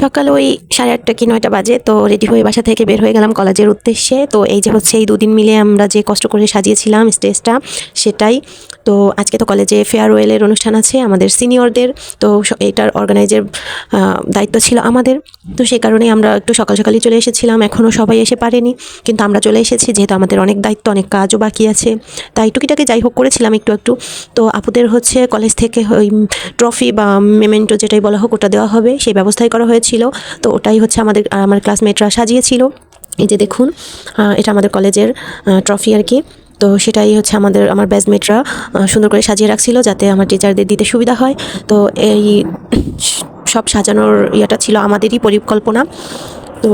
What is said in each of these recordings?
সকাল ওই 8:30 কি 9টা বাজে। তো রেডি হয়ে বাসা থেকে বের হয়ে গেলাম কলেজের উদ্দেশ্যে। তো এই যে হচ্ছে এই দুদিন মিলে আমরা যে কষ্ট করে সাজিয়েছিলাম স্টেজটা, সেটাই। তো আজকে তো কলেজে ফেয়ারওয়েলের অনুষ্ঠান আছে আমাদের সিনিয়রদের। তো এটার অর্গানাইজের দায়িত্ব ছিল আমাদের। তো সেই কারণেই আমরা একটু সকাল সকালই চলে এসেছিলাম। এখনও সবাই এসে পারেনি, কিন্তু আমরা চলে এসেছি যেহেতু আমাদের অনেক দায়িত্ব, অনেক কাজও বাকি আছে। তাই টুকিটাকি যাই হোক করেছিলাম একটু একটু। তো আপুদের হচ্ছে কলেজ থেকে ওই ট্রফি বা মেমেন্টো যেটাই বলা হোক ওটা দেওয়া হবে, সেই ব্যবস্থাই করা হয়েছিল। তো ওটাই হচ্ছে আমার ক্লাসমেটরা সাজিয়েছিল। এই যে দেখুন, এটা আমাদের কলেজের ট্রফি আর কি। তো সেটাই হচ্ছে আমার ব্যাচমেটরা সুন্দর করে সাজিয়ে রাখছিল যাতে আমার টিচারদের দিতে সুবিধা হয়। তো এই সব সাজানোর ইয়েটা ছিল আমাদেরই পরিকল্পনা। তো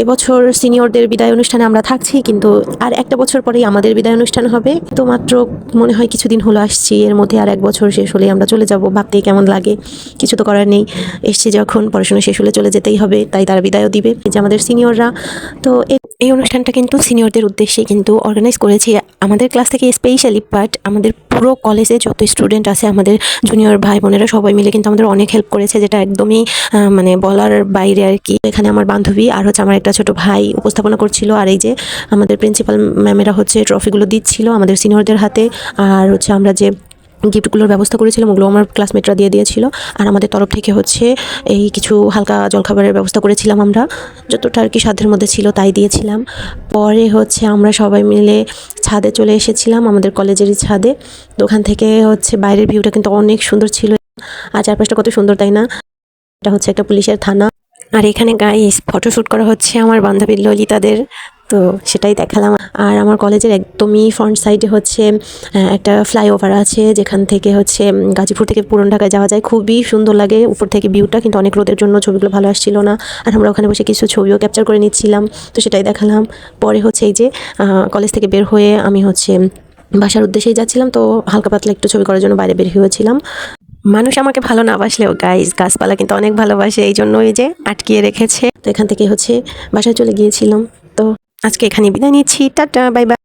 এবছর সিনিয়রদের বিদায় অনুষ্ঠানে আমরা থাকছি, কিন্তু আর একটা বছর পরেই আমাদের বিদায় অনুষ্ঠান হবে। তো মাত্র মনে হয় কিছুদিন হলো আসছি, এর মধ্যে আর এক বছর শেষ হলে আমরা চলে যাব। ভাবতেই কেমন লাগে, কিছু তো করার নেই। এসছি যখন, পড়াশোনা শেষ হলে চলে যেতেই হবে, তাই তারা বিদায়ও দিবে, যে আমাদের সিনিয়ররা। তো এই অনুষ্ঠানটা কিন্তু সিনিয়রদের উদ্দেশ্যে কিন্তু অর্গানাইজ করেছি আমাদের ক্লাস থেকে স্পেশালি, বাট আমাদের পুরো কলেজে যত স্টুডেন্ট আছে, আমাদের জুনিয়র ভাই বোনেরা সবাই মিলে কিন্তু আমাদের অনেক হেল্প করেছে, যেটা একদমই মানে বলার বাইরে আর কি। এখানে আমার বান্ধবী আর হচ্ছে আমার একটা ছোট ভাই উপস্থাপনা করছিল, আর এই যে আমাদের প্রিন্সিপাল ম্যামেরা হচ্ছে ট্রফিগুলো দিচ্ছিল আমাদের সিনিয়রদের হাতে। আর হচ্ছে আমরা যে গিফটগুলোর ব্যবস্থা করেছিলাম ওগুলো আমার ক্লাসমেটরা দিয়ে দিয়েছিল। আর আমাদের তরফ থেকে হচ্ছে এই কিছু হালকা জলখাবারের ব্যবস্থা করেছিলাম আমরা, যতটা আর কি সাধ্যের মধ্যে ছিল তাই দিয়েছিলাম। পরে হচ্ছে আমরা সবাই মিলে ছাদে চলে এসেছিলাম, আমাদের কলেজেরই ছাদে। তো ওখান থেকে হচ্ছে বাইরের ভিউটা কিন্তু অনেক সুন্দর ছিল, আর চারপাশটা কত সুন্দর, তাই না? এটা হচ্ছে একটা পুলিশের থানা। আর এখানে গাইস ফটোশ্যুট করা হচ্ছে আমার বান্ধবী ললিতাদের। তো সেটাই দেখালাম। আর আমার কলেজের একদমই ফ্রন্ট সাইডে হচ্ছে একটা ফ্লাইওভার আছে, যেখান থেকে হচ্ছে গাজীপুর থেকে পুরান ঢাকায় যাওয়া যায়। খুবই সুন্দর লাগে উপর থেকে ভিউটা, কিন্তু অনেক রোদের জন্য ছবিগুলো ভালো আসছিল না। আর আমরা ওখানে বসে কিছু ছবিও ক্যাপচার করে নিচ্ছিলাম, তো সেটাই দেখালাম। পরে হচ্ছে এই যে কলেজ থেকে বের হয়ে আমি হচ্ছে বাসার উদ্দেশ্যেই যাচ্ছিলাম। তো হালকা পাতলা একটু ছবি করার জন্য বাইরে বের হয়েছিলাম। মানুষ আমাকে ভালো না বাসলেও গাইস, গাছপালা কিন্তু অনেক ভালোবাসে, এই জন্য এই যে আটকিয়ে রেখেছে। তো এখান থেকে হচ্ছে বাসায় চলে গিয়েছিলাম। তো আজকে এখানে বিদায় নিচ্ছি, টাটা, বাই বাই।